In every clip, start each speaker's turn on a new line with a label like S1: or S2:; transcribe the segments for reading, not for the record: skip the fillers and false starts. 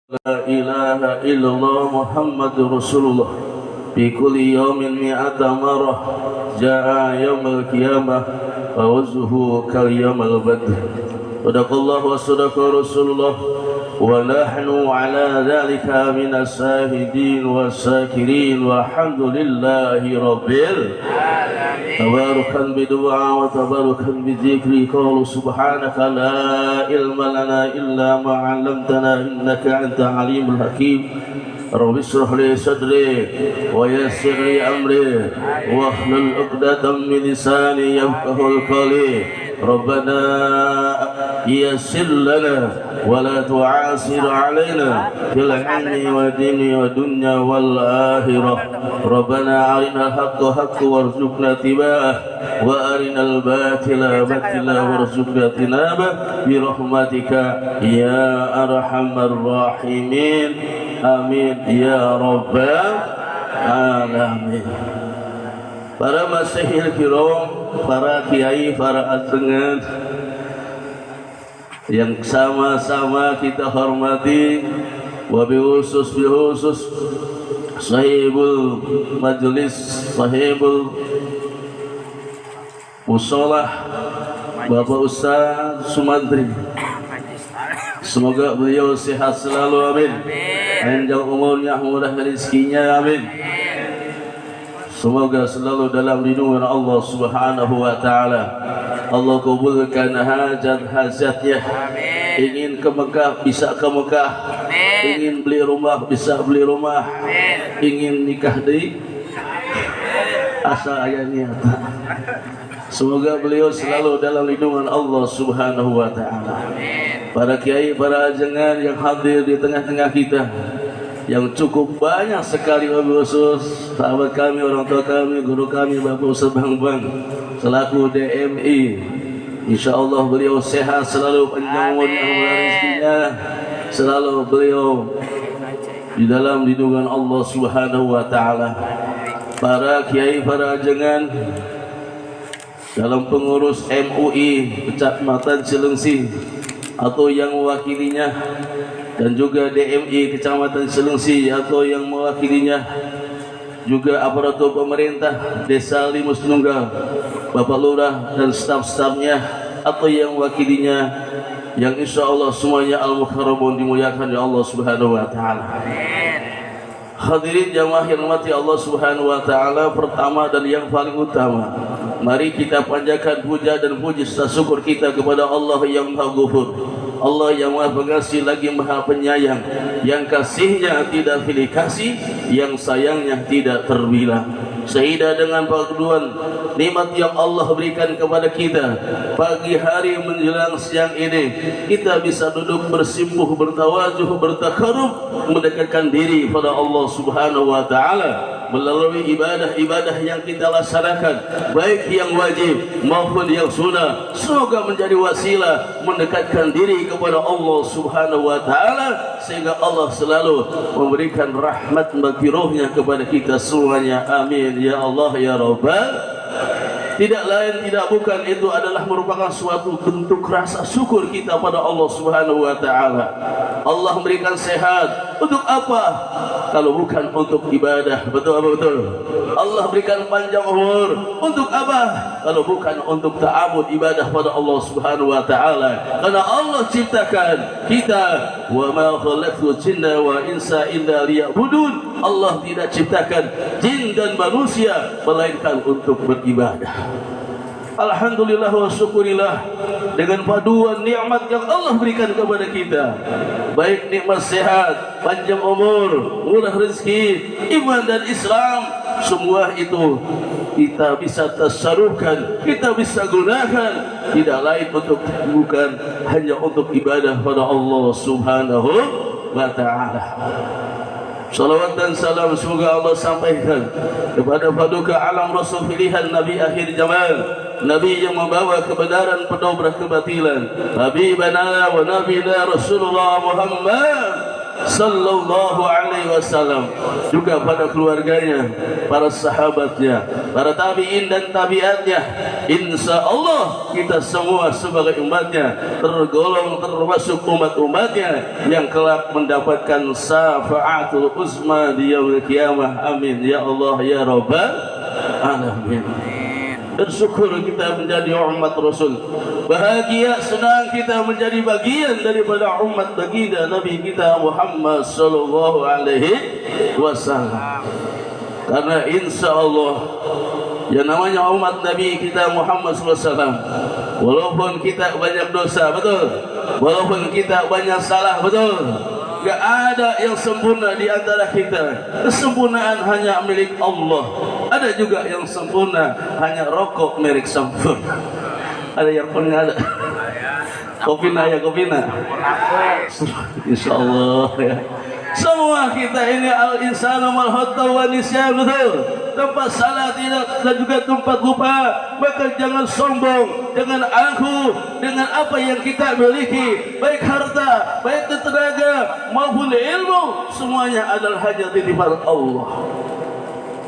S1: لا إله إلا الله محمد رسول الله في كل يوم 100 مرة جاء يوم القيامة ووجهه كاليوم البدر صدق الله وصدق رسول الله ونحن على ذلك من الشاهدين والشاكرين والحمد لله رب العالمين تباركا بدعاء وتباركا بذكر قول سبحانك لا علم لنا إلا ما علمتنا إنك أنت عليم الحكيم رب اشرح لي صدري ويسر لي أمري واحلل عقدة من لساني يفقهوا قولي ربنا يسر لنا ولا تعسر علينا في العلم والدين والدنيا والآخرة ربنا أرنا الحق حقا وارزقنا اتباعه وأرنا الباطل باطلا وارزقنا اجتنابه برحمتك يا أرحم الراحمين آمين يا رب العالمين. Para masyayikh kiram, para kiai, para ajengan yang sama-sama kita hormati, wabil khusus sahibul majlis, sahibul musolah, Bapak Ustaz Sumantri. Semoga beliau sehat selalu, amin. Panjang umurnya, murah rezekinya, amin. Semoga selalu dalam lindungan Allah Subhanahu wa taala. Allah kabulkan hajat-hajatnya. Ingin ke Mekah bisa ke Mekah. Ingin beli rumah bisa beli rumah. Ingin nikah di asa aya niat. Semoga beliau selalu dalam lindungan Allah Subhanahu wa taala. Para kiai, para ajengan yang hadir di tengah-tengah kita, yang cukup banyak sekali, wabil khusus sahabat kami, orang tua kami, guru kami, Bapak Ustaz Bang selaku DMI. InsyaAllah beliau sehat selalu, panjang umur yang rezekinya, selalu beliau di dalam lindungan Allah Subhanahu wa taala. Para kiai, para ajengan dalam pengurus MUI Kecamatan Cilengsi atau yang mewakilinya, dan juga DMI Kecamatan Cilengsi atau yang mewakilinya, juga aparatur pemerintah Desa Limus Nunggal, Bapak Lurah dan staf-stafnya atau yang mewakilinya, yang insya Allah semuanya al-mukarramun, dimuliakan oleh Allah Subhanahu wa taala. Hadirin jamaah yang dirahmati Allah Subhanahu wa taala, pertama dan yang paling utama, mari kita panjatkan puja dan puji serta syukur kita kepada Allah yang Maha Ghafur, Allah yang Maha Pengasih lagi Maha Penyayang, yang kasihnya tidak pilih kasih, yang sayangnya tidak terbilang. Sehingga dengan paduan nikmat yang Allah berikan kepada kita, pagi hari menjelang siang ini kita bisa duduk bersimpuh, bertawajuh, bertakarub, mendekatkan diri pada Allah Subhanahu wa taala melalui ibadah-ibadah yang kita laksanakan, baik yang wajib maupun yang sunnah. Semoga menjadi wasilah mendekatkan diri kepada Allah Subhanahu wa taala, sehingga Allah selalu memberikan rahmat maghfirahnya kepada kita semuanya, amin ya Allah ya Rabbal. Tidak lain tidak bukan, itu adalah merupakan suatu bentuk rasa syukur kita pada Allah Subhanahu wa taala. Allah memberikan sehat untuk apa? Kalau bukan untuk ibadah. Betul apa betul? Allah berikan panjang umur untuk apa? Kalau bukan untuk ta'abud ibadah pada Allah Subhanahu wa taala. Karena Allah ciptakan kita, wa ma khalaqtul jinna wa insa illa liya'budun. Allah tidak ciptakan jin dan manusia melainkan untuk beribadah. Alhamdulillah wa syukurillah, dengan paduan nikmat yang Allah berikan kepada kita, baik nikmat sehat, panjang umur, murah rezeki, iman dan Islam, semua itu kita bisa tasarufkan, kita bisa gunakan, tidak lain untuk bukan hanya untuk ibadah pada Allah Subhanahu wa taala. Salawat dan salam semoga Allah sampaikan kepada paduka alam Rasul pilihan, Nabi akhir zaman, Nabi yang membawa kebenaran pedobrak kebatilan, Habibana wa Nabina Rasulullah Muhammad sallallahu alaihi wasallam, juga pada keluarganya, para sahabatnya, para tabi'in dan tabi'atnya. Insya Allah kita semua sebagai umatnya tergolong termasuk umat-umatnya yang kelak mendapatkan syafaatul uzma di yaumil qiyamah. Amin ya Allah ya Rabbal alamin. Bersyukur kita menjadi umat Rasul. Bahagia senang kita menjadi bagian daripada umat baginda Nabi kita Muhammad sallallahu alaihi wasallam. Karena insya Allah yang namanya umat Nabi kita Muhammad sallallahu alaihi wasallam, walaupun kita banyak dosa, betul, walaupun kita banyak salah, betul, gak ada yang sempurna di antara kita. Kesempurnaan hanya milik Allah. Ada juga yang sempurna, hanya rokok merek sempurna. Ada yang punya, ada kopina ya, kopina. Insya Allah ya. Semua kita ini al-insanu mal khata wa nisyan, betul. Tempat salah tidak dan juga tempat lupa. Maka jangan sombong, jangan angkuh dengan apa yang kita miliki, baik harta, baik tenaga maupun ilmu, semuanya adalah hanya titipan Allah.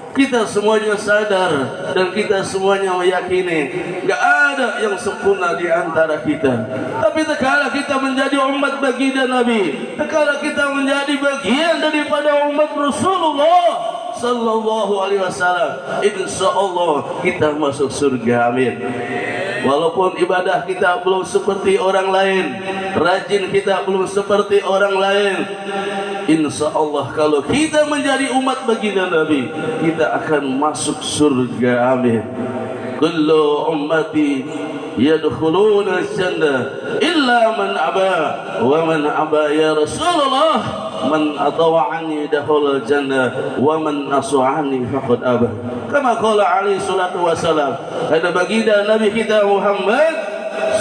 S1: Kita semuanya sadar dan kita semuanya meyakini gak ada yang sempurna di antara kita. Tapi tekala kita menjadi umat baginda Nabi, tekala kita menjadi bagian daripada umat Rasulullah sallallahu alaihi wasallam, insya Allah kita masuk surga. Amin. Walaupun ibadah kita belum seperti orang lain, rajin kita belum seperti orang lain, insya Allah kalau kita menjadi umat baginda Nabi, kita akan masuk surga. Amin. Kullu ummati yadkhuluna jannah illa man aba wa man aba ya Rasulullah man atawa'ani dakhulal jannah wa man asu'ani faqad aba. Kama qala alaihi salatu wassalam, ada baginda Nabi kita Muhammad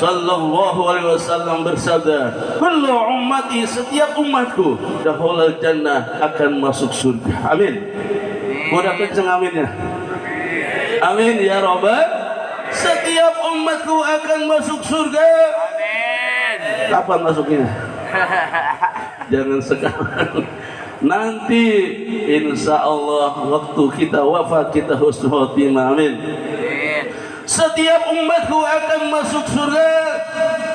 S1: sallallahu alaihi wasallam bersabda, kullu ummati, setiap umatku dakhulal jannah, akan masuk surga. Amin. Udah kenceng aminnya. Amin ya Rabbal. Setiap umatku akan masuk surga. Amin. Kapan masuknya? Jangan sekarang. Nanti insya Allah waktu kita wafat kita husnul khotimah. Amin. Setiap umatku akan masuk surga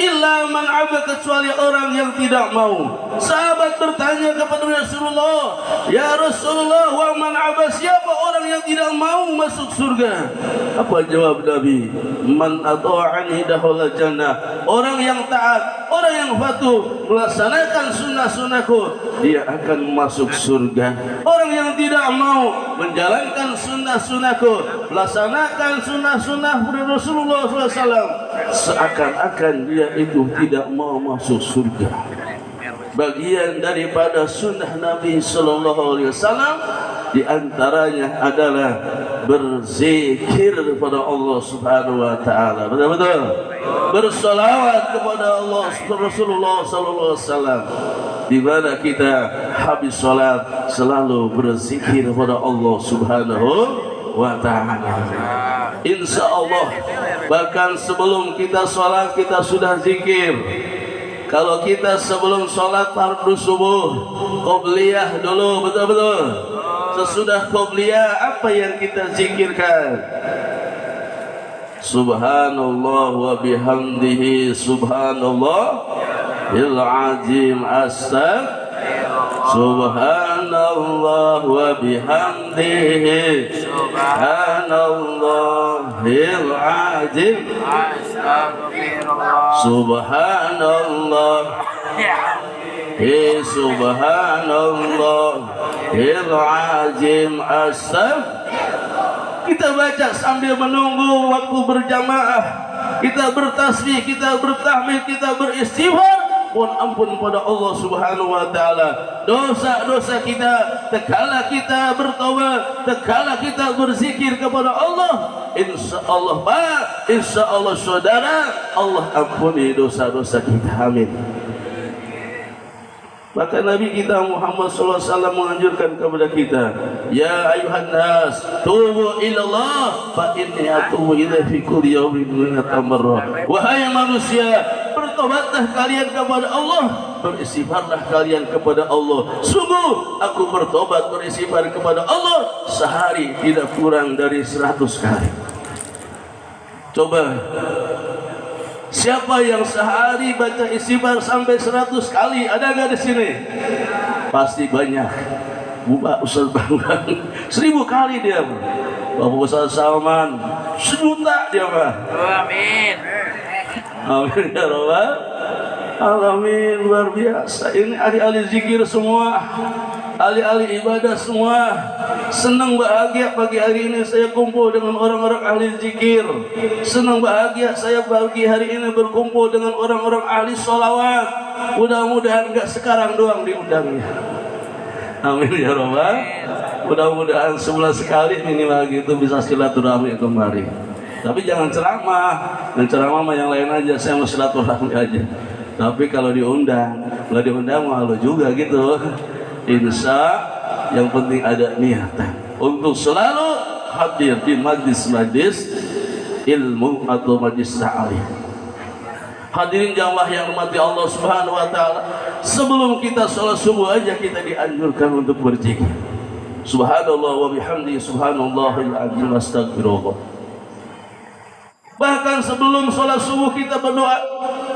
S1: illa man aba, kecuali orang yang tidak mau. Sahabat bertanya kepada Rasulullah, ya Rasulullah, wa man aba, siapa orang yang tidak mau masuk surga? Apa jawab Nabi? Man ata'ani dakhulal jannah, orang yang taat, orang yang patuh melaksanakan sunnah-sunnahku, dia akan masuk surga. Orang yang tidak mau menjalankan sunnah-sunnahku, melaksanakan sunnah-sunnah Rasulullah SAW, seakan-akan dia itu tidak mau masuk surga. Bagian daripada sunnah Nabi Sallallahu Alaihi Wasallam diantaranya adalah berzikir kepada Allah Subhanahu Wa Taala, betul-betul bersolawat kepada Allah Rasulullah Sallallahu Alaihi Wasallam. Di mana kita habis salat selalu berzikir kepada Allah Subhanahu Wa Taala. Insya Allah, bahkan sebelum kita sholat kita sudah zikir. Kalau kita sebelum sholat fardu subuh, qobliyah dulu, betul-betul. Sesudah qobliyah, apa yang kita zikirkan? Subhanallah wa bihamdihi, subhanallah il azim astagfirullah. Subhanallah wa bihamdihi, subhanallahil azim astagfirullah. Subhanallah, subhanallahil azim astagfirullah. Kita baca sambil menunggu waktu berjamaah. Kita bertasbih, kita bertahmid, kita beristighfar. Mohon ampun pada Allah Subhanahu Wa Taala dosa-dosa kita. Tekala kita bertaubat, tekala kita berzikir kepada Allah, insya Allah Pak, insya Allah saudara, Allah ampuni dosa-dosa kita. Amin. Maka Nabi kita Muhammad sallallahu alaihi wasallam menganjurkan kepada kita, ya ayuhan nas, tubu ilallah fa inni atubu ilaihi fi kulli yawmin mi'ata marrah. Wahai manusia, bertobatlah kalian kepada Allah, beristighfarlah kalian kepada Allah. Sungguh aku bertobat beristighfar kepada Allah sehari tidak kurang dari 100 kali. Coba, siapa yang sehari baca istighfar sampai 100 kali? Ada nggak di sini? Pasti banyak. Bapak Ustaz Banggang 1000 kali dia. Bapak Ustaz Salman 1.000.000 dia mah.
S2: Amin.
S1: Amin ya Rabbal alamin. Luar biasa. Ini ahli-ahli zikir semua, ahli-ahli ibadah semua. Senang bahagia pagi hari ini saya kumpul dengan orang-orang ahli zikir. Senang bahagia saya pagi hari ini berkumpul dengan orang-orang ahli sholawat. Mudah-mudahan enggak sekarang doang diundangnya. Amin ya Rabbal. Mudah-mudahan sebulan sekali minimal gitu bisa silaturahmi kembali. Tapi jangan ceramah. Dan ceramah yang lain aja, saya mau silaturahmi aja. Tapi kalau diundang, nggak diundang malu juga gitu. Insya yang penting ada niatan untuk selalu hadir di majlis-majlis ilmu atau majlis ta'lim. Hadirin jamaah yang dirahmati Allah Subhanahu wa taala, sebelum kita sholat subuh aja kita dianjurkan untuk berzikir. Subhanallah wa bihamdihi subhanallahil azim astagfirullah. Bahkan sebelum sholat subuh kita berdoa,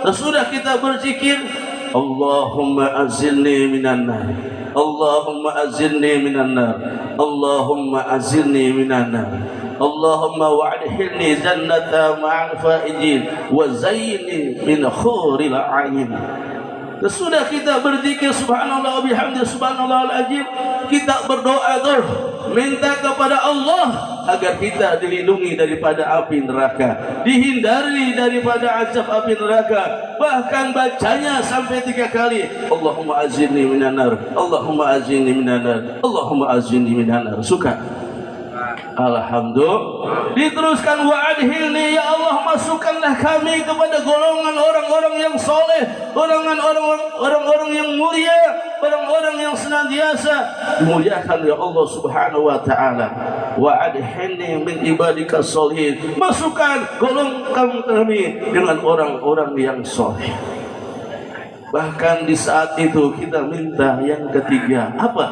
S1: sesudah kita berzikir, Allahumma azilni minan nar, Allahumma azilni minan nar, Allahumma azilni minan nar, Allahumma wa'adhilni jannata ma'al faizin wa zayyini min khuril a'in. Sesudah kita berzikir subhanallah wa bihamdihi subhanallahal azim, kita berdoa tuh minta kepada Allah agar kita dilindungi daripada api neraka, dihindari daripada azab api neraka. Bahkan bacanya sampai 3 kali, Allahumma azinni minan nar, Allahumma azinni minan nar, Allahumma azinni minan nar. Suka? Alhamdulillah. Diteruskan wa adhilni, ya Allah masukkanlah kami kepada golongan orang-orang yang soleh, orang-orang yang mulia, orang-orang yang senantiasa dimuliakan ya Allah Subhanahu wa taala. Wa adhilni min ibadika sholihin, masukkan golongkan kami dengan orang-orang yang soleh. Bahkan di saat itu kita minta yang ketiga apa?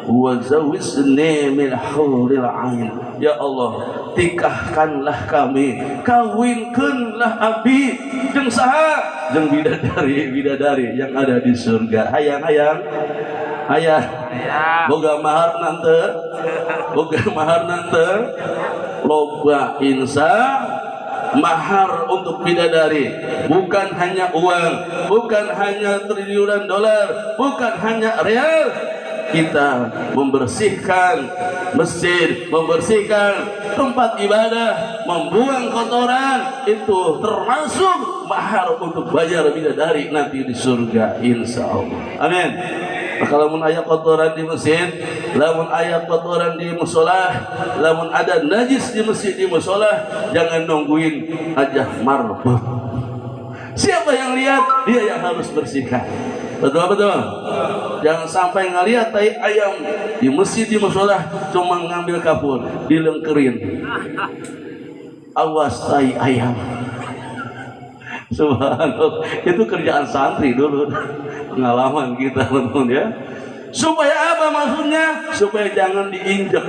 S1: Wa zawisni min huril ain, ya Allah tikahkanlah kami, kawinkanlah abdi jeung saha, jeung bidadari yang ada di surga. Hayang boga mahar nante loba insya mahar untuk bidadari, bukan hanya uang, bukan hanya triliunan dolar, bukan hanya real. Kita membersihkan masjid, membersihkan tempat ibadah, membuang kotoran, itu termasuk mahar untuk bayar bidadari nanti di surga insya Allah. Amin. Kalau mun aya kotoran di masjid, lamun aya kotoran di musola, lamun ada najis di masjid di musola, jangan nungguin aja marbot. Siapa yang lihat, dia yang harus bersihkan. Betul. Jangan sampai ngelihat tai ayam di masjid di musola cuma ngambil kapur, dilengkerin. Awas tai ayam. Subhanallah. Itu kerjaan santri dulu. Pengalaman kita teman ya. Supaya apa maksudnya? Supaya jangan diinjek,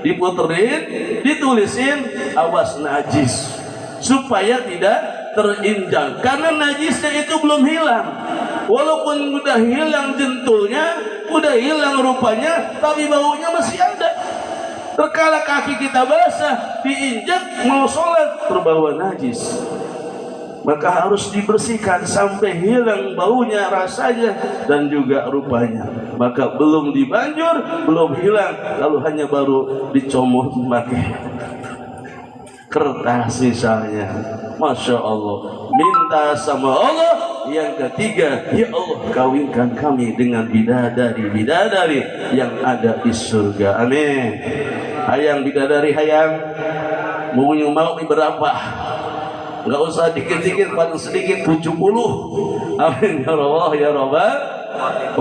S1: diputerin, ditulisin awas najis. Supaya tidak terinjak, karena najisnya itu belum hilang. Walaupun udah hilang jentulnya, udah hilang rupanya, tapi baunya masih ada. Terkala kaki kita basah, diinjak mau sholat, terbawa najis. Maka harus dibersihkan sampai hilang baunya, rasanya, dan juga rupanya. Maka belum dibanjur, belum hilang, lalu hanya baru dicomot pakai kertas misalnya. Masya Allah, minta sama Allah. Yang ketiga, ya Allah kawinkan kami dengan bidadari yang ada di surga. Amin. Hayang bidadari, hayang mau berapa? Enggak usah dikit-dikit, paling sedikit 70. Amin ya Allah ya Rabbal.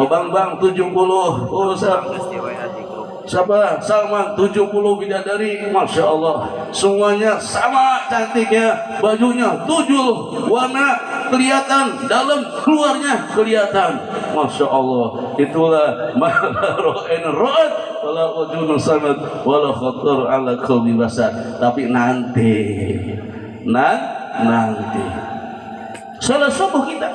S1: Bang 70. Oh, Siapa? Salman 70 bidadari, Masya Allah, semuanya sama cantiknya, bajunya 7 warna kelihatan, dalam keluarnya kelihatan, Masya Allah. Itulah ma'ra'in ra'at wala ujunun samad wala khatar ala qalbi basar. Tapi nanti salat subuh kita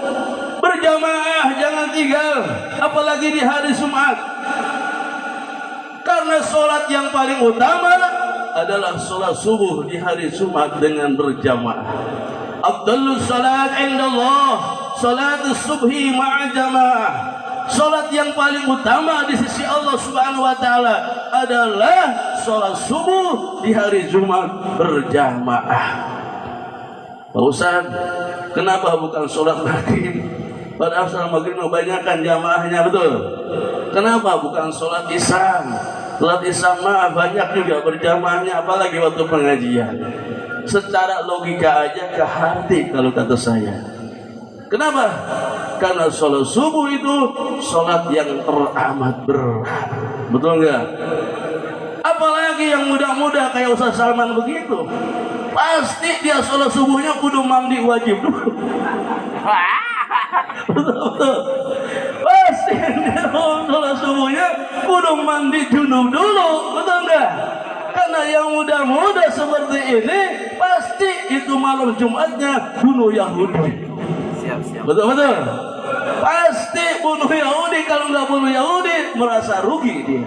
S1: berjamaah jangan tinggal, apalagi di hari Jumat. Karena salat yang paling utama adalah salat subuh di hari Jumat dengan berjamaah. Afdalus salat indallah salatus subhi ma'a jamaah. Salat yang paling utama di sisi Allah Subhanahu wa taala adalah salat subuh di hari Jumat berjamaah. Pak Ustaz, kenapa bukan sholat maghrib? Padahal sholat maghrib kebanyakan jamaahnya, betul. Kenapa bukan sholat isya? Sholat isya mah banyak juga berjamaahnya, apalagi waktu pengajian. Secara logika aja ke hati kalau kata saya. Kenapa? Karena sholat subuh itu sholat yang teramat berat, betul nggak? Apalagi yang muda-muda kayak Ustaz Salman begitu, pasti dia sholat subuhnya kudu mandi wajib dulu. Betul. Pasti dia sholat subuhnya kudu mandi junub dulu, betul enggak? Karena yang muda-muda seperti ini pasti itu malam Jumatnya bunuh Yahudi. Siap. Betul. Pasti bunuh Yahudi, kalau nggak bunuh Yahudi merasa rugi dia.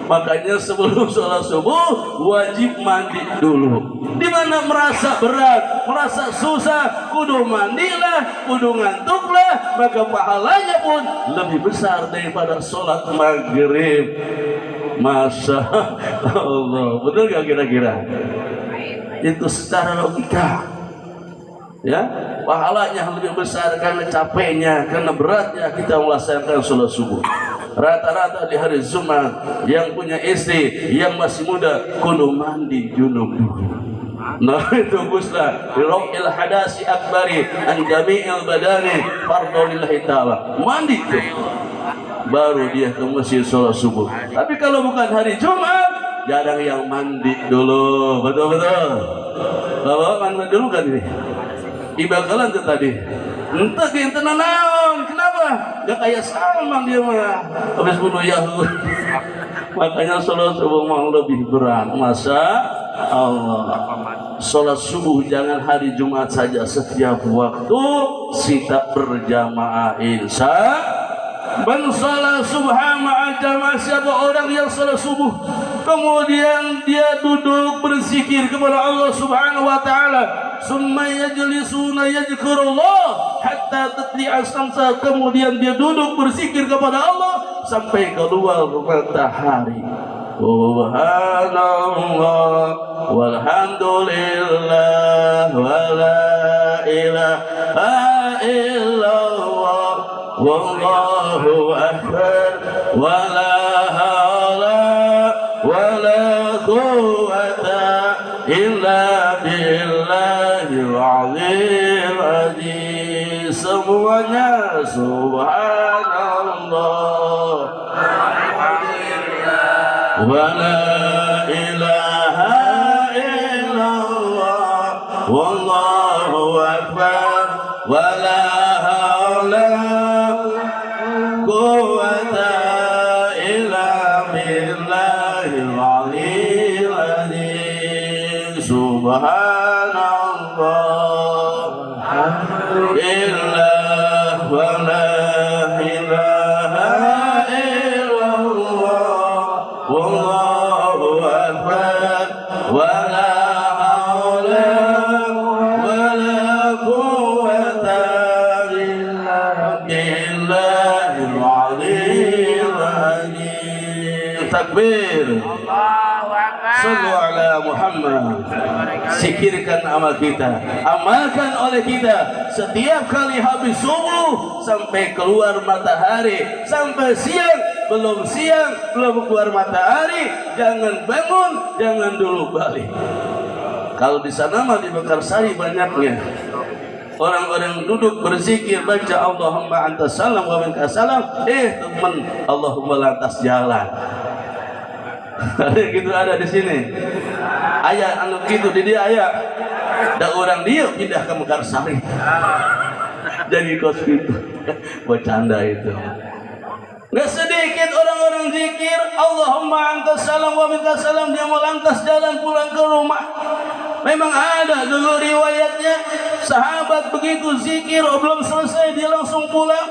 S1: Makanya sebelum sholat subuh wajib mandi dulu. Dimana merasa berat, merasa susah, kudu mandilah, kudu ngantuklah, maka pahalanya pun lebih besar daripada sholat maghrib. Masya Allah, betul gak kira-kira? Itu secara logika. Ya, pahalanya lebih besar karena capeknya, karena beratnya kita melaksanakan sholat subuh. Rata-rata di hari Jumat yang punya istri yang masih muda kudu mandi junub dulu. Nah itu guslah birokil hadasi akbari an jami'il badani fardolillahi ta'ala. Mandi tuh baru dia ke masjid sholat subuh. Tapi kalau bukan hari Jumat jarang yang mandi dulu. Betul-betul. Kalau mandi dulu kan ini ibakalan tuh tadi. Entah kita naon, kenapa? Gak kayak Salman dia mah. Habis bunuh Yahudi. Makanya sholat subuh mau lebih berat. Masa Allah. Sholat subuh jangan hari Jumat saja, setiap waktu kita berjamaah insya. Man sholat subha ma'a jamaah, siapa orang yang sholat subuh kemudian dia duduk berzikir kepada Allah Subhanahu wa taala, summa yajlisuna yadhkurullah hatta tatli'a syamsa, kemudian dia duduk berzikir kepada Allah sampai keluar matahari. Subhanallah walhamdulillah wala ilaha illallah wallahu akbar wala haula wala quwwata illa billahil azimil azim. Semuanya subhanallah wala ilaha illallah wallahu akbar wala haula quwwata illa billahil aliyyil azim. Subhanallah alhamdulillah wala ilaha illallah wallahu akbar wala haula wala quwwata illa billahil aliyyil azim. Takbir. Sallu ala Muhammad. Zikirkan amal kita, amalkan oleh kita setiap kali habis subuh sampai keluar matahari, sampai siang belum keluar matahari, jangan bangun, jangan dulu balik. Kalau di sana mah di Mekarsari banyaknya orang-orang duduk berzikir baca Allahumma antas salam wa minkas salam, teman Allahumma lantas jalan. Ada gitu ada di sini. Ayah anu gitu di dia ayah. Da orang dia pindah ke Mekarsari. Jadi kos itu. Bercanda itu. Nggak sedikit orang-orang zikir Allahumma antas salam wa minkas salam, dia melangkah jalan pulang ke rumah. Memang ada dulu riwayatnya sahabat begitu zikir belum selesai dia langsung pulang.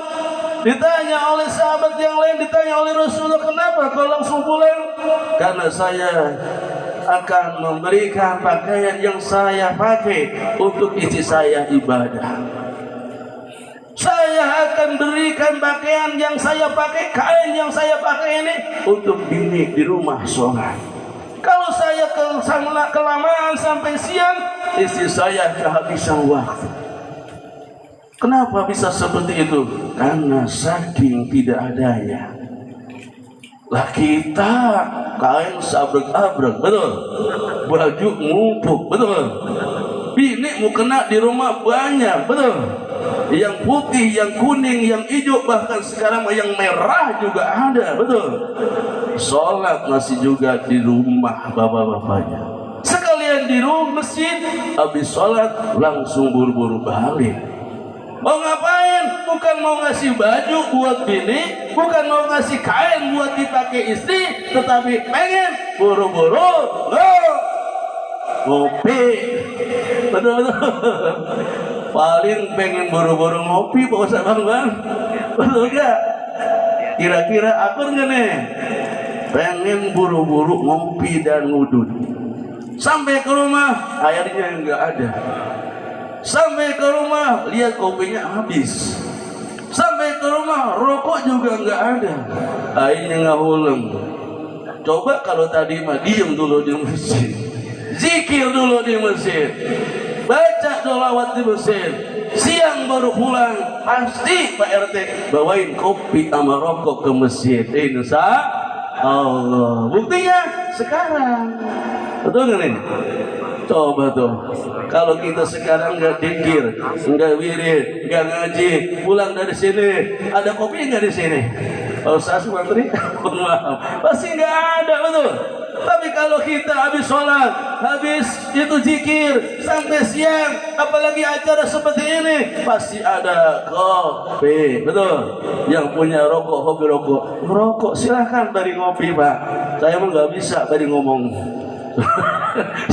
S1: Ditanya oleh sahabat yang lain, ditanya oleh Rasulullah, kenapa kau langsung pulang? Karena saya akan memberikan pakaian yang saya pakai untuk istri saya ibadah. Saya akan berikan pakaian yang saya pakai, kain yang saya pakai ini untuk bini di rumah sholat. Kalau saya kelamaan sampai siang, istri saya kehabisan waktu. Kenapa bisa seperti itu? Karena saking tidak adanya. Lah kita kain sabrek-abrek, betul? Baju ngumpuk, betul? Bini mau kena di rumah banyak, betul? Yang putih, yang kuning, yang hijau, bahkan sekarang yang merah juga ada, betul? Sholat masih juga di rumah bapak-bapaknya. Sekalian di rumah masjid, habis sholat langsung buru-buru balik. Mau ngapain? Bukan mau ngasih baju buat bini, bukan mau ngasih kain buat dipakai istri, tetapi pengen buru-buru ngopi. Betul-betul. Paling pengen buru-buru ngopi Pak Ustaz Bang. Betul gak? Kira-kira akur gak nih? Pengen buru-buru ngopi dan ngudut. Sampai ke rumah airnya nggak ada. Sampai ke rumah lihat kopinya habis. Sampai ke rumah rokok juga nggak ada. Airnya nggak huleng. Coba kalau tadi mah diem dulu di masjid, zikir dulu di masjid, baca sholawat di masjid, siang baru pulang, pasti Pak RT bawain kopi sama rokok ke masjid. Insya Allah. Buktinya sekarang. Betul nggak nih? Coba tuh. Kalau kita sekarang nggak dikir, nggak wirid, nggak ngaji, pulang dari sini, ada kopi nggak di sini? Kalau saya menteri, maaf, pasti nggak ada, betul. Tapi kalau kita habis sholat, habis itu zikir sampai siang, apalagi acara seperti ini, pasti ada kopi, betul. Yang punya rokok, hobi rokok, merokok silahkan dari ngopi Pak. Saya mah nggak bisa dari ngomong.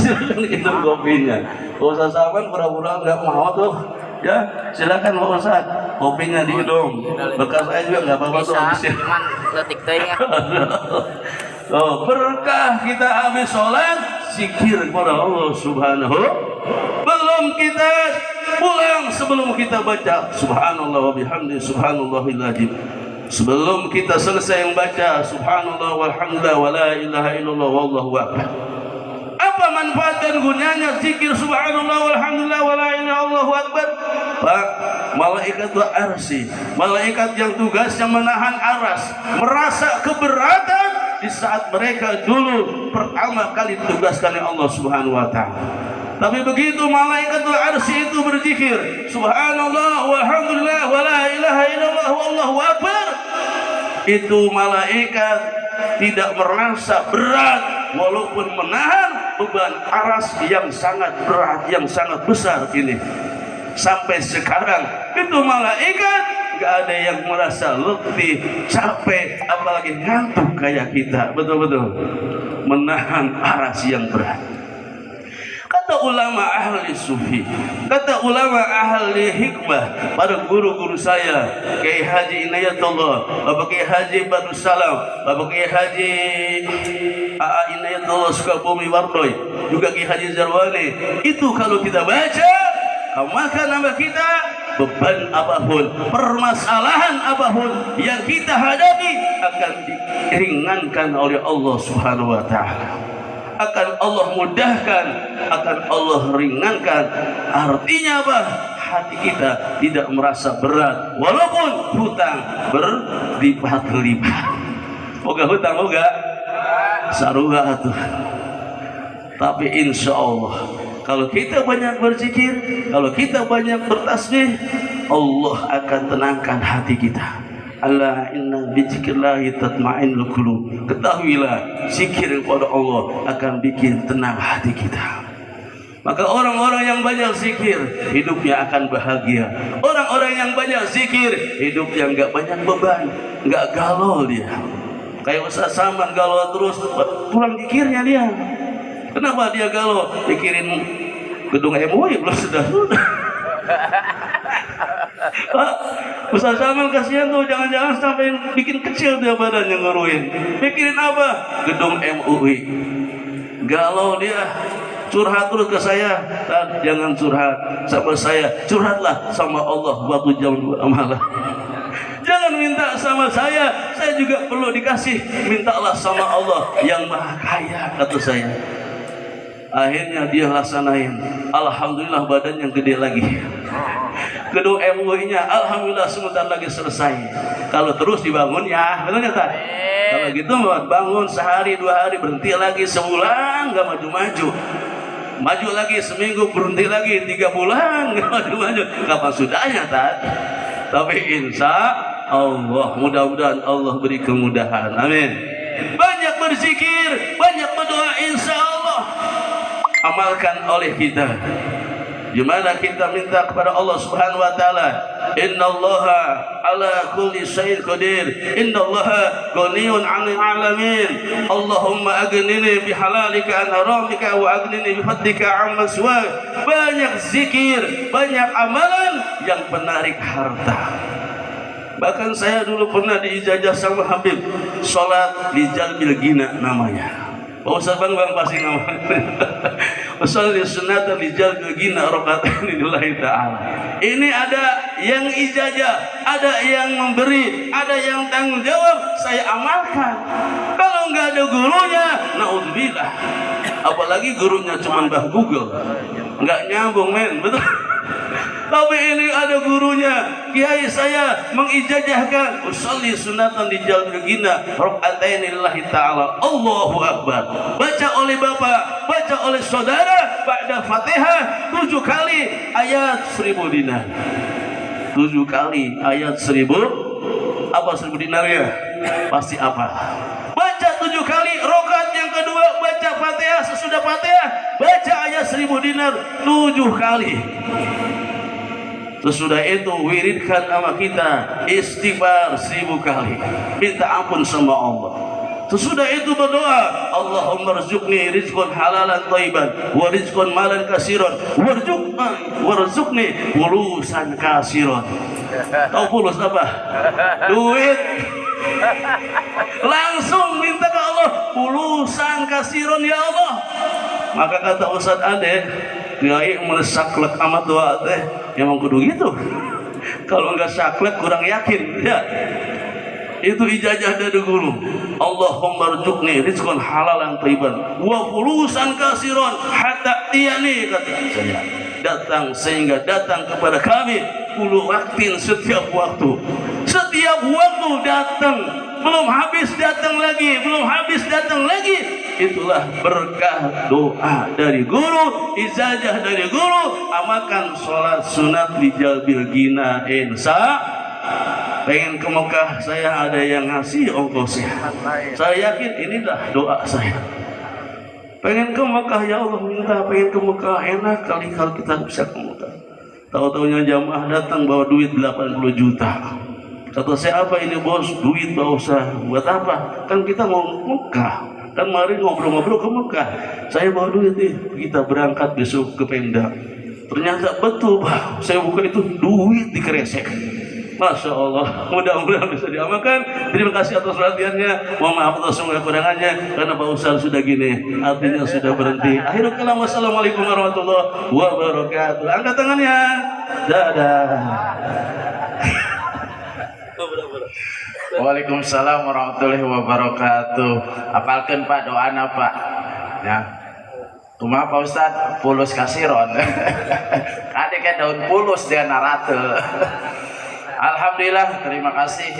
S1: Silakan minum kopinya. Ustaz Saman pura-pura nggak mau tuh. Ya, silakan Pak Ustaz. Kopinya dihidung. Bekas saya juga nggak apa-apa tuh habisin. Oh, berkah kita habis sholat, zikir kepada Allah Subhanahu. Belum kita pulang, sebelum kita baca Subhanallah wa bihamdi Subhanallahil azim. Sebelum kita selesai membaca Subhanallah walhamdulillah wa la ilaha illallah wallahu akbar. Apa manfaat dan gunanya zikir Subhanallah walhamdulillah wa la ilaha illallah wallahu akbar? Pak, malaikat arsy, malaikat yang tugasnya menahan aras, merasa keberatan di saat mereka dulu pertama kali ditugaskan oleh Allah Subhanahu wa taala. Tapi begitu malaikatul arsy itu berzikir Subhanallah walhamdulillah wa la ilaha illallah wallahu akbar, itu malaikat tidak merasa berat walaupun menahan beban aras yang sangat berat, yang sangat besar ini. Sampai sekarang itu malaikat gak ada yang merasa letih, capek, apalagi ngantuk kayak kita. Betul-betul menahan aras yang berat. Kata ulama ahli sufi, kata ulama ahli hikmah, pada guru-guru saya, Kiai Haji Inayatullah, Bapak Kiai Haji Badrus Salam, Bapak Kiai Haji A.A. Inayatullah Sukabumi Wardoy, juga Kiai Haji Zarwani. Itu kalau kita baca, maka nama kita, beban apapun, permasalahan apapun yang kita hadapi akan diringankan oleh Allah Subhanahu wa taala. Akan Allah mudahkan, akan Allah ringankan. Artinya apa? Hati kita tidak merasa berat walaupun hutang berlipat-lipat. Moga hutang moga saruha tuh. Tapi insya Allah kalau kita banyak berzikir, kalau kita banyak bertasbih, Allah akan tenangkan hati kita. Ala inna bizikrillahi tatma'innul qulub. Ketahuilah zikir kepada Allah akan bikin tenang hati kita. Maka orang-orang yang banyak zikir hidupnya akan bahagia. Orang-orang yang banyak zikir hidupnya enggak banyak beban, enggak galau dia. Kayak Ustaz Saman galau terus, kurang zikirnya dia. Kenapa dia galau? Pikirin gedung MUI belum sudah. Pak, Ustaz Saman kasihan tuh, jangan-jangan sampai bikin kecil dia badannya ngeruin. Pikirin apa? Gedung MUI. Galau dia. Curhat terus ke saya, jangan curhat sama saya, curhatlah sama Allah waktu jam 2 malam. Jangan minta sama saya juga perlu dikasih, mintalah sama Allah yang maha kaya, kata saya. Akhirnya dia laksanain, alhamdulillah badan yang gede lagi. Gedung MUI-nya alhamdulillah sebentar lagi selesai. Kalau terus dibangun ya, betul nggak? Kalau gitu bangun sehari 2 hari berhenti lagi, sebulan nggak maju-maju. Maju lagi seminggu, berhenti lagi 3 bulan, nggak maju-maju. Kapan sudahnya tadi? Tapi insya Allah, mudah-mudahan Allah beri kemudahan. Amin. Banyak berzikir, banyak berdoa, insya Allah amalkan oleh kita. Gimana kita minta kepada Allah Subhanahu wa taala? Innallaha ala kulli syai'in qadir. Innallaha ghaniyun 'anil 'alamin. Allahumma aghnini bihalalika an haramika wa aghnini bifadlika 'amman siwak. Banyak zikir, banyak amalan yang menarik harta. Bahkan saya dulu pernah diijazah sama Habib, salat di Jalbil Gina namanya. Pak Ustaz Bang pasti namanya. Usolli sunnata li jalbil gina rakatain lillahi ta'ala. Ini ada yang ijazah, ada yang memberi, ada yang tanggung jawab, saya amalkan. Kalau enggak ada gurunya, naudzubillah. Apalagi gurunya cuma Mbah Google. Enggak nyambung, men, betul. Tapi ini ada gurunya, kiai saya mengijazahkan usolli sunatan di jalbil gina rakatain lillahi ta'ala. Allahu akbar. Baca oleh bapak, baca oleh saudara ba'da Fatihah 7 kali ayat 1000 dinar. 7 kali ayat 1000. Apa 1000 dinar ya? Pasti apa? Baca 7 kali, rakaat yang kedua baca Fatihah, sesudah Fatihah baca ayat 1000 dinar 7 kali. Sesudah itu wiridkan sama kita istighfar 1000 kali, minta ampun sama Allah. Sesudah itu berdoa, Allahumma rzuqni rizqan halalan thayyiban wa rizqan malan katsiran warzuqni fulusan katsiran. Tahu fulus apa? Duit. Langsung minta ke Allah, fulusan katsiran ya Allah. Maka kata Ustaz Ade, kiai meresaklek amat doa teh, emang kudu gitu. Kalau enggak saklek kurang yakin, ya. Itu ijazah dari guru. Allahumma rzuqni rizqan halalan thayyiban wa fulusan katsiran hatta tiyani, kata saya. Datang sehingga datang kepada kami puluh waktin, setiap waktu. Setiap waktu datang, belum habis datang lagi, belum habis datang lagi. Itulah berkah doa dari guru, ijazah dari guru. Amalkan sholat sunat di Jalbil Gina, insya. Pengen ke Mekah, saya ada yang ngasih ongkosnya. Saya yakin inilah doa saya. Pengen ke Mekah, ya Allah minta pengen ke Mekah. Enak kali kalau kita bisa ke Mekah. Tahu-taunya jamaah datang bawa duit 80 juta. Kata saya, apa ini bos? Duit Pak Ustaz. Buat apa? Kan kita mau Mekah. Kan mari ngobrol-ngobrol ke Mekah. Saya bawa duit nih, kita berangkat besok ke Pemda. Ternyata betul Pak, saya buka itu duit di kresek. Masya Allah, mudah-mudahan bisa diamalkan. Terima kasih atas perhatiannya. Mohon maaf atas semua kekurangannya, karena Pak Ustaz sudah gini, artinya sudah berhenti. Akhirul kalam, wassalamualaikum warahmatullahi wabarakatuh. Angkat tangannya. Dadah.
S2: Waalaikumsalam warahmatullahi wabarakatuh. Apalkan Pak doana Pak. Ya. Cuma Pak Ustaz pulus kasiron. Ada kayak daun pulus dia narate. Alhamdulillah, terima kasih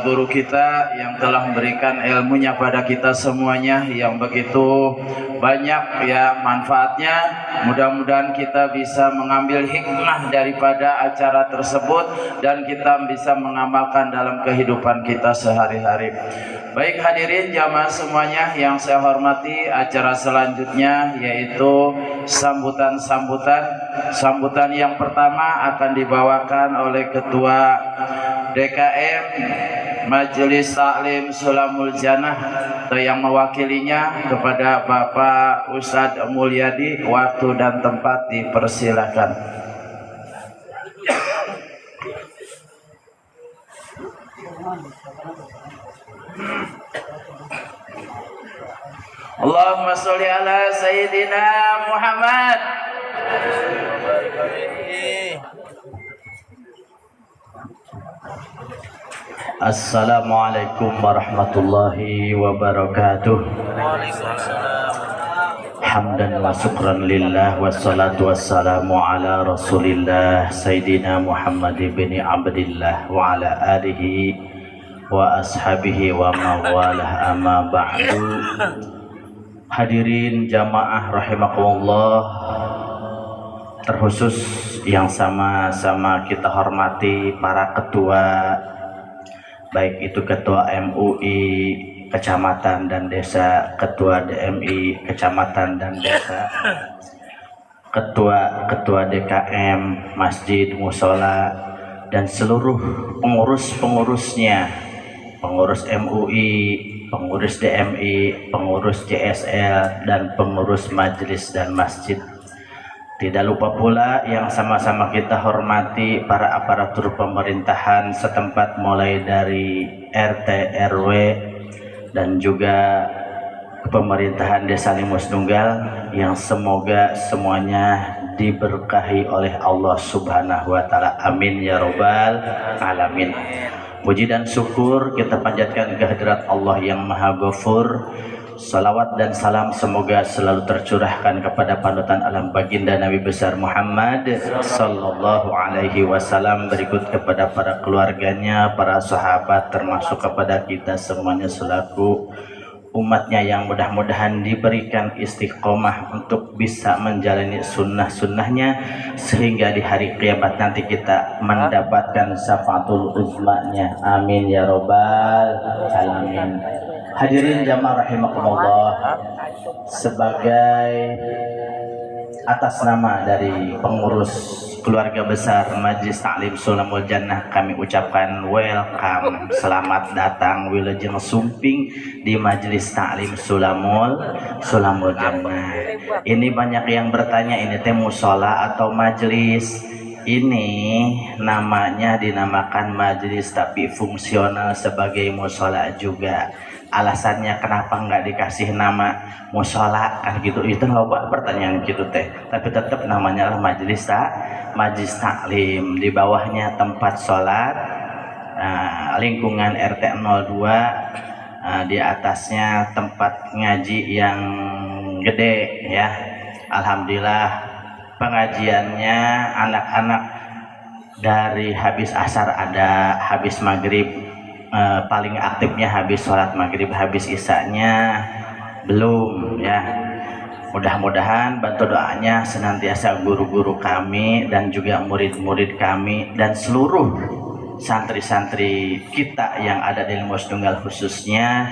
S2: guru kita yang telah memberikan ilmunya pada kita semuanya yang begitu banyak ya manfaatnya. Mudah-mudahan kita bisa mengambil hikmah daripada acara tersebut dan kita bisa mengamalkan dalam kehidupan kita sehari-hari. Baik hadirin jamaah semuanya yang saya hormati, acara selanjutnya yaitu sambutan yang pertama akan dibawakan oleh Ketua DKM Majelis Taklim Sulamul Jannah atau yang mewakilinya kepada Bapak Ustadz Mulyadi. Waktu dan tempat dipersilakan. Allahumma sholli ala Sayyidina Muhammad.
S3: Assalamualaikum warahmatullahi wabarakatuh. Hamdan wa syukran lillah wassalatu wassalamu ala rasulillah Sayyidina Muhammad bin Abdillah wa ala alihi wa ashabihi wa mawalah amma ba'du. Hadirin jamaah rahimakumullah, terkhusus yang sama-sama kita hormati para ketua, baik itu ketua MUI kecamatan dan desa, ketua DMI kecamatan dan desa, ketua DKM masjid musola, dan seluruh pengurus-pengurusnya, pengurus MUI, pengurus DMI, pengurus JSL, dan pengurus majelis dan masjid. Tidak lupa pula yang sama-sama kita hormati para aparatur pemerintahan setempat, mulai dari RT, RW, dan juga pemerintahan Desa Limus Nunggal, yang semoga semuanya diberkahi oleh Allah Subhanahu wa Ta'ala. Amin ya Rabbal Alamin. Puji dan syukur kita panjatkan kehadirat Allah yang Maha Ghafur. Salawat dan salam semoga selalu tercurahkan kepada panutan alam baginda Nabi besar Muhammad sallallahu alaihi wasallam, berikut kepada para keluarganya, para sahabat, termasuk kepada kita semuanya selaku umatnya yang mudah-mudahan diberikan istiqomah untuk bisa menjalani sunnah-sunnahnya sehingga di hari kiamat nanti kita mendapatkan syafaatul uzmanya. Amin ya Rabbal Alamin. Hadirin jamaah rahimakumullah, sebagai atas nama dari pengurus keluarga besar Majelis Taklim Sulamul Jannah, kami ucapkan welcome, selamat datang wilujeng sumping di Majelis Taklim Sulamul Jannah. Ini banyak yang bertanya, ini teh musola atau majelis? Ini namanya dinamakan majelis tapi fungsional sebagai musola juga. Alasannya kenapa nggak dikasih nama musola kan gitu, itu loba pertanyaan gitu teh, tapi tetap namanya lah majelis taklim. Di bawahnya tempat sholat, lingkungan RT 02, di atasnya tempat ngaji yang gede ya. Alhamdulillah pengajiannya anak-anak dari habis asar ada, habis maghrib paling aktifnya habis sholat maghrib, habis isanya belum ya. Mudah-mudahan bantu doanya senantiasa guru-guru kami dan juga murid-murid kami dan seluruh santri-santri kita yang ada di Limus Nunggal khususnya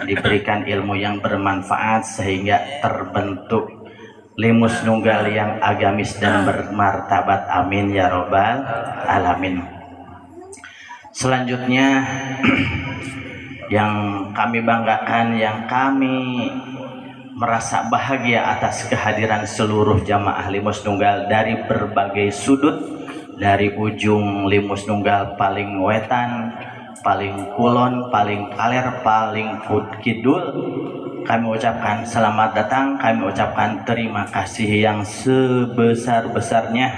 S3: diberikan ilmu yang bermanfaat sehingga terbentuk Limus Nunggal yang agamis dan bermartabat. Amin ya Rabbal Alamin. Selanjutnya yang kami banggakan, yang kami merasa bahagia atas kehadiran seluruh jamaah Limus Nunggal dari berbagai sudut, dari ujung Limus Nunggal paling wetan, paling kulon, paling kaler, paling kidul. Kami ucapkan selamat datang, kami ucapkan terima kasih yang sebesar-besarnya.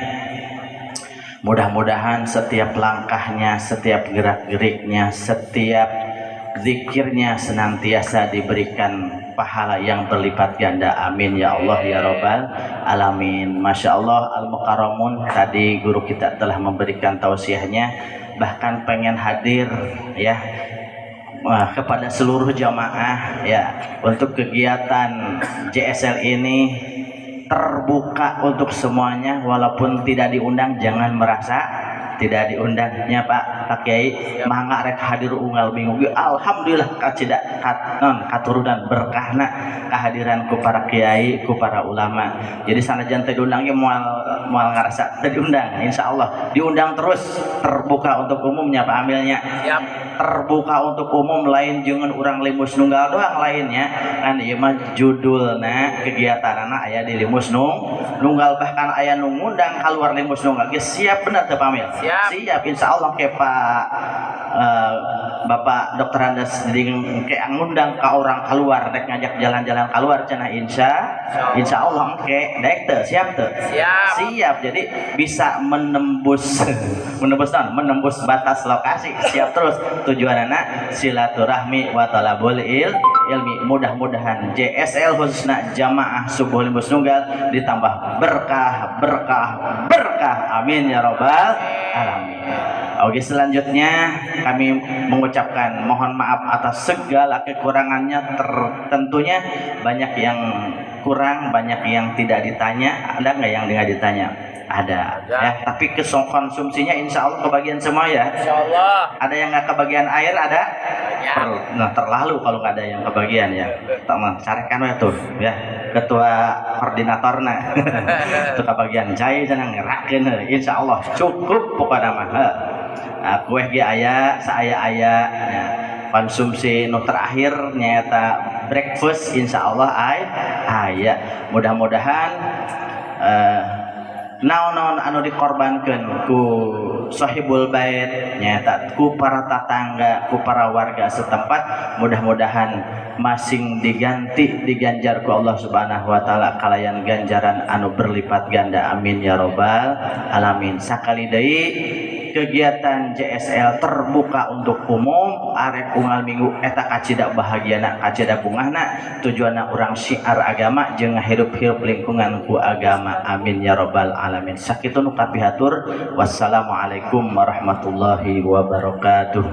S3: Mudah-mudahan setiap langkahnya, setiap gerak-geriknya, setiap zikirnya senantiasa diberikan pahala yang berlipat ganda. Amin ya Allah ya Rabbal Alamin. Masya Allah, Al-Mukarramun, tadi guru kita telah memberikan tausiahnya bahkan pengen hadir ya kepada seluruh jamaah ya untuk kegiatan JSL ini terbuka untuk semuanya, walaupun tidak diundang jangan merasa tidak diundangnya Pak Kiai. Mangga rek hadir unggal minggu alhamdulillah kacida katurunan berkahna kehadiran ku para kiai ku para ulama. Jadi sanajan teu diundang ge moal ngarasa teu diundang, insyaallah diundang terus, terbuka untuk umumnya Pak Amilnya. Terbuka untuk umum, lain jangan urang limus nunggal doang lainnya kan ieu mah judulna kegiatanana aya di limus nunggal, bahkan aya nu ngundang keluar limus nunggal ge siap bener teu Pak Amil? Siap insyaallah ke Pak Bapak Dr. Andes jadi ke ngundang ke orang keluar rek ngajak jalan-jalan keluar cenah insyaallah ke daek teu siap teu? Siap. Jadi bisa menembus batas lokasi, siap terus. Tujuanana silaturahmi wa talabul ilmi. Mudah-mudahan JSL khususnya jamaah subuh limus nunggal ditambah berkah. Amin ya robbal alamin. Oke, selanjutnya kami mengucapkan mohon maaf atas segala kekurangannya. Tentunya banyak yang kurang, banyak yang tidak ditanya. Ada nggak yang tidak ditanya? Ada ya, tapi konsumsinya insya Allah kebagian semua ya. Insya Allah. Ada yang nggak kebagian air ada? Nah terlalu kalau nggak ada yang kebagian ya. Teman carikan tuh ya ketua koordinatorna itu kebagian cai senang ngerakin insya Allah cukup pokoknya mah. Kue ge aya saya aya ya. Konsumsi nu terakhir nyata breakfast insya Allah aya. Mudah-mudahan naon-naon anu dikorbankeun ku sahibul bait nyata ku para tetangga ku para warga setempat, mudah-mudahan masing diganjar ku Allah Subhanahu wa taala kalayan ganjaran anu berlipat ganda. Amin ya robbal alamin. Sakali deui kegiatan JSL terbuka untuk umum, arek unggal minggu eta kacida bahagiana kacida bungahna, tujuanna urang syiar agama jeung ngahirup-hirup lingkungan ku agama. Amin ya robbal alamin. Sakitu nu kapihatur. Wassalamualaikum warahmatullahi wabarakatuh.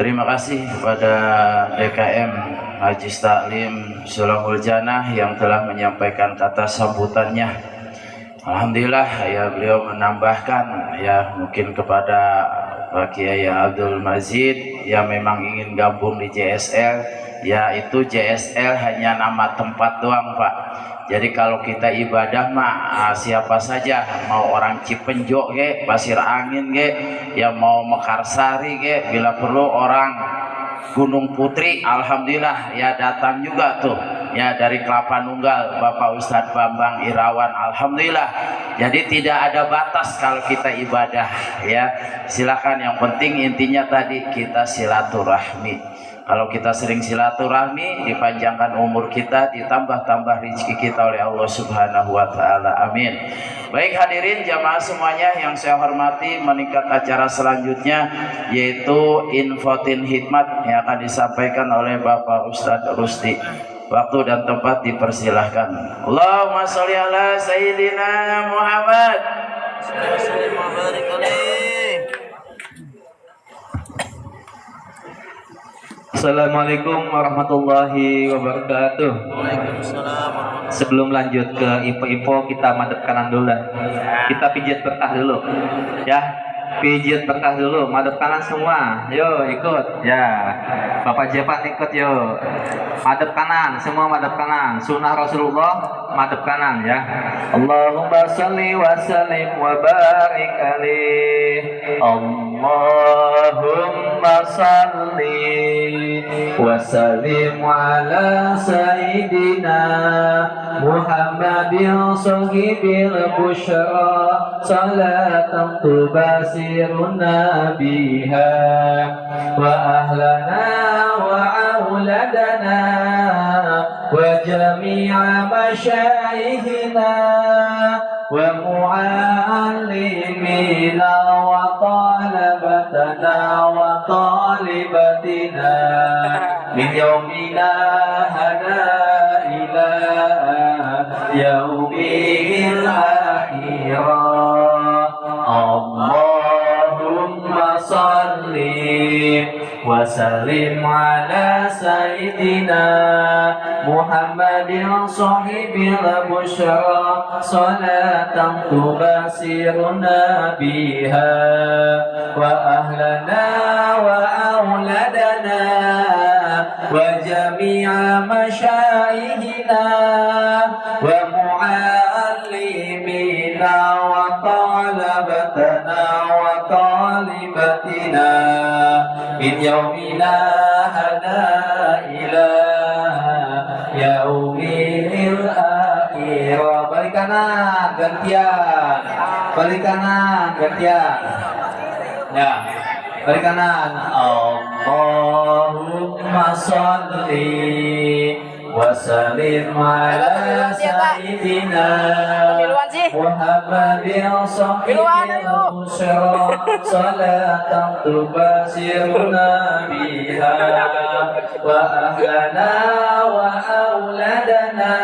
S2: Terima kasih kepada DKM Haji Taklim Sulangul Janah yang telah menyampaikan kata sambutannya. Alhamdulillah ya, beliau menambahkan ya mungkin kepada Pak Kiai Abdul Majid yang memang ingin gabung di JSL, yaitu JSL hanya nama tempat doang Pak. Jadi kalau kita ibadah mah siapa saja, mau orang Cipenjo ge, Pasir Angin ge, yang mau Mekarsari ge, bila perlu orang Gunung Putri, alhamdulillah ya datang juga tuh ya dari Kelapa Nunggal Bapak Ustadz Bambang Irawan, alhamdulillah. Jadi tidak ada batas kalau kita ibadah ya. Silakan, yang penting intinya tadi kita silaturahmi. Kalau kita sering silaturahmi, dipanjangkan umur kita, ditambah-tambah rezeki kita oleh Allah Subhanahu wa taala. Amin. Baik hadirin jamaah semuanya yang saya hormati, meningkat acara selanjutnya yaitu Infotin Hikmat yang akan disampaikan oleh Bapak Ustadz Rusdi. Waktu dan tempat dipersilahkan. Allahumma sholli ala sayyidina Muhammad.
S4: Assalamualaikum warahmatullahi wabarakatuh. Sebelum lanjut ke info-info, kita madep kanan dulu dah. Kita pijit berkah dulu ya. Pijit berkah dulu, madep kanan semua. Yo ikut ya. Bapak Jepan ikut yo. Madep kanan, semua madep kanan. Sunnah Rasulullah madep kanan ya. Allahumma sholli wa sallim wa barik alaihi. Allahumma sholli wa sallim ala sayyidina Muhammadin sahibil busyra salatan tubasiruna biha wa ahlana wa auladana wa jami'a masyayikhina wa mu'allimina wa talabatana wa talibatina min yaumina hada ila yaumil akhirah. Allahumma salli wa sallim ala sayyidina Muhammadin sahibil busyra salatan tubasiruna biha wa ahlana wa auladana wa jami'a masyaihina wa mu'allimina wa talabatana wa talibatina min yaumina hada ila yaumil akhirah. Balik kanan gantian, balik kanan gantian ya, balik kanan. Allahumma sholli wa sallim ala sayyidina Muhammadin sahibil busyra salatan tubasiruna biha wa ahlana wa auladana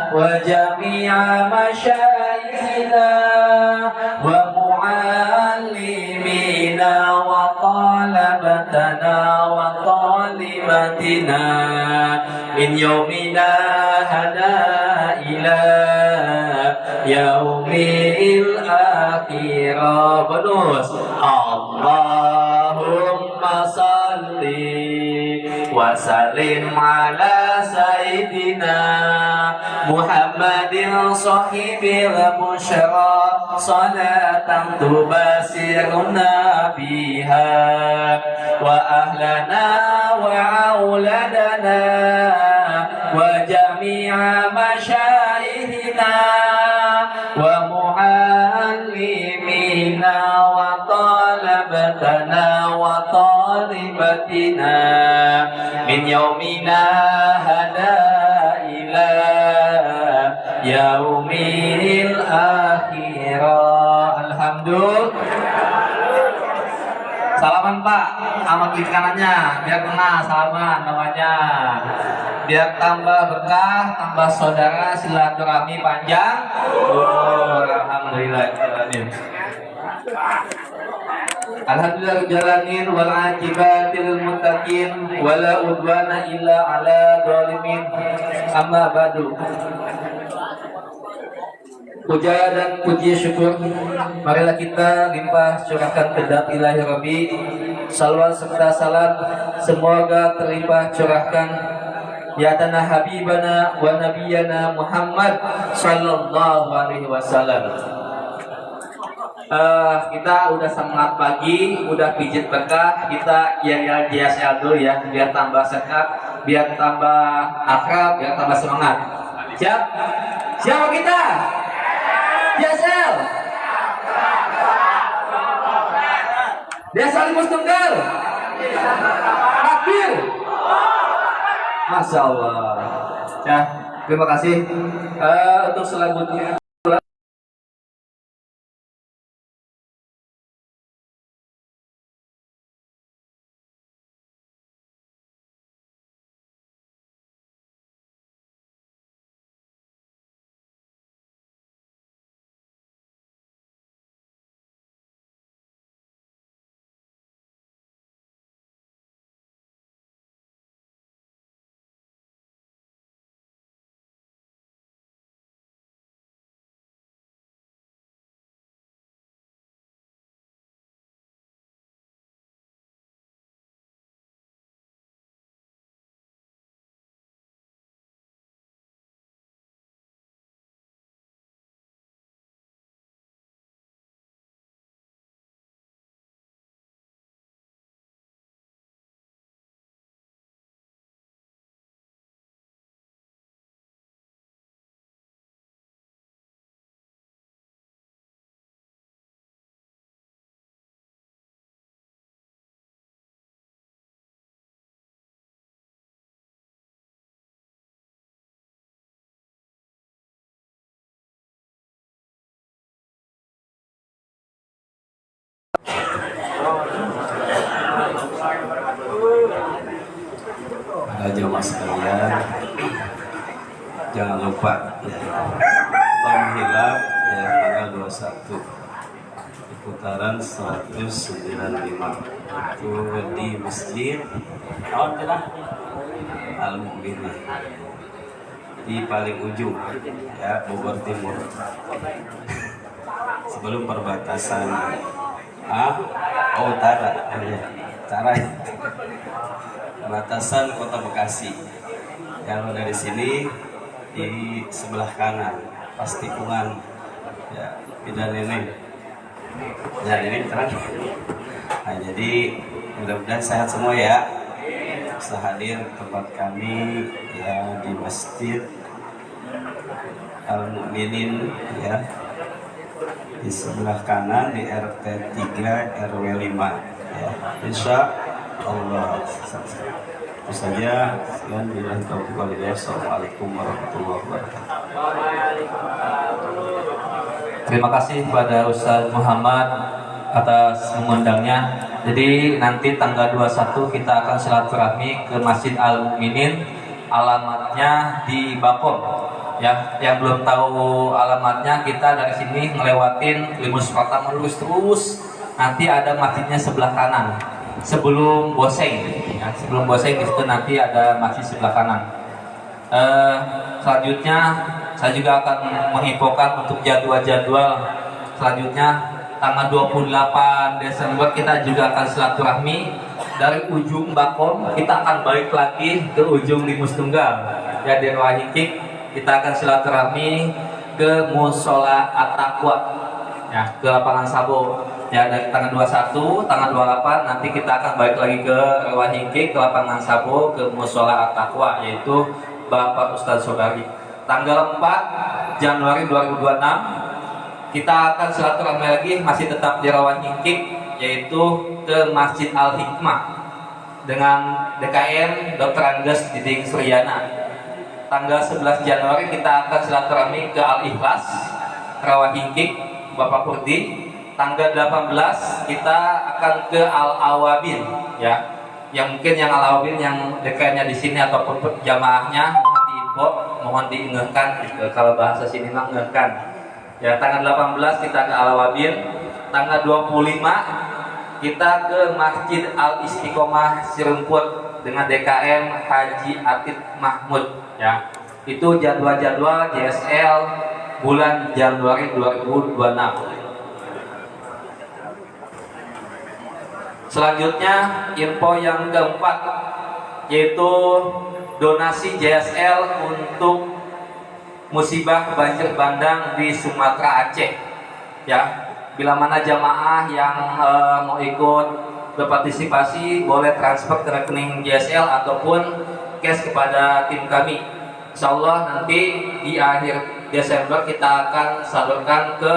S4: wa jami'a masyaihina wa mu'allimina wa talabatana wa talibatina min yaumina hada ila yaumil akhirah. Bonus. Allahumma salli wa sallim ala sayyidina Muhammadin sahibil busyra salatan tubasiruna biha wa ahlana wa auladana wa jami'a masyaihina wa mu'allimina wa talabatana wa talibatina min yaumina hada ila yaumil akhirah. Alhamdulillah. Salaman Pak, sama kiri kanannya, biar kena salaman namanya, biar tambah berkah, tambah saudara, silaturahmi panjang. Oh, alhamdulillah. Alhamdulillah jalanin wal aqibatil muttaqin wala udwana illa ala zalimin. Amma ba'du. Puja dan puji syukur marilah kita limpah curahkan kehendak ilahi Rabbi. Salawat serta salam semoga terlimpah curahkan ya tanah habibana wa nabiyana Muhammad sallallahu alaihi wasallam. Kita udah semangat pagi, udah pijit berkah, kita ya JSL dulu ya, biar tambah sehat, biar tambah akrab, biar tambah semangat. Siap? Siapa kita? JSL. Desa Limus Tunggal. Takbir. Masya Allah. Ya, terima kasih. Untuk selanjutnya. Para jamaah sekalian,
S5: jangan lupa ya, Tom Hilal ya, tanggal 21 di putaran 195 itu di masjid Al-Mu'minin di paling ujung ya, Bogor Timur sebelum perbatasan utara ya, perbatasan Kota Bekasi. Kalau dari sini di sebelah kanan pas tikungan ya, Bidan ini terang. Nah, jadi mudah-mudahan sehat semua ya, bisa hadir tempat kami ya di Masjid Al-Mu'minin ya, di sebelah kanan di RT 3 RW 5 ya, insya Allah. Itu saja. Sekian, billahi taufiq wal hidayah. Assalamualaikum warahmatullahi wabarakatuh.
S4: Terima kasih kepada Ustaz Muhammad atas mengundangnya. Jadi nanti tanggal 21 kita akan silaturahmi ke Masjid Al-Mu'minin. Alamatnya di Bakom. Ya, yang belum tahu alamatnya, kita dari sini ngelewatin Limus Pertama lurus terus. Nanti ada masjidnya sebelah kanan. Sebelum Boseng, ya, sebelum Boseng itu nanti ada masjid sebelah kanan. Selanjutnya saya juga akan menginfokan untuk jadwal-jadwal selanjutnya. Tanggal 28 Desember kita juga akan silaturahmi dari ujung Bakom, kita akan balik lagi ke ujung Limus Tunggal ya, di Rawahingkik. Kita akan silaturahmi ke Musola At-Taqwa ya, ke lapangan Sabo ya, dari tanggal 21, tanggal 28 nanti kita akan balik lagi ke Rawahingkik, ke lapangan Sabo, ke Musola At-Taqwa, yaitu Bapak Ustadz Sobari. Tanggal 4 Januari 2026 kita akan silaturahmi lagi, masih tetap di Rawahingkik, yaitu ke Masjid Al-Hikmah dengan DKM Dr. Andes Diding Suryana. Tanggal 11 Januari kita akan silaturahmi ke Al-Ikhlas Rawahingkik Bapak Kurdi. Tanggal 18 kita akan ke Al-Awabin ya. Yang mungkin yang Al-Awabin yang DKM-nya di sini ataupun jamaahnya mohon diinfo, mohon diingatkan kalau bahasa sini mah ngehkan. Ya, tanggal 18 kita ke Al-Awabin. Tanggal 25 kita ke Masjid Al-Istiqomah Cirumput dengan DKM Haji Atid Mahmud ya. Itu jadwal-jadwal JSL bulan Januari 2026. Selanjutnya info yang keempat, yaitu donasi JSL untuk musibah banjir bandang di Sumatera Aceh ya. Bila mana jamaah yang mau ikut berpartisipasi boleh transfer ke rekening JSL ataupun cash kepada tim kami. Insya Allah nanti di akhir Desember kita akan salurkan ke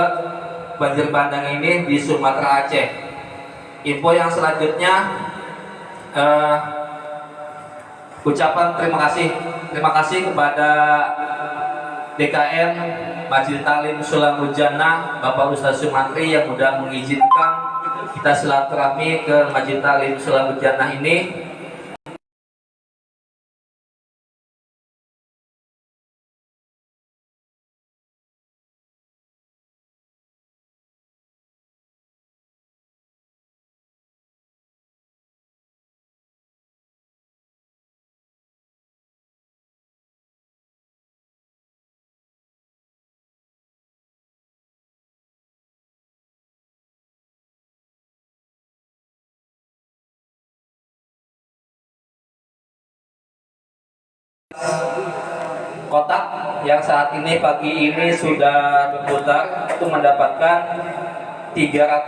S4: banjir bandang ini di Sumatera Aceh. Info yang selanjutnya, ucapan terima kasih kepada DKM Majlis Talim Sulamul Jannah Bapak Ustaz Sumantri yang sudah mengizinkan kita silaturahmi ke Majlis Talim Sulamul Jannah ini. Kotak yang saat ini pagi ini sudah berputar itu mendapatkan 300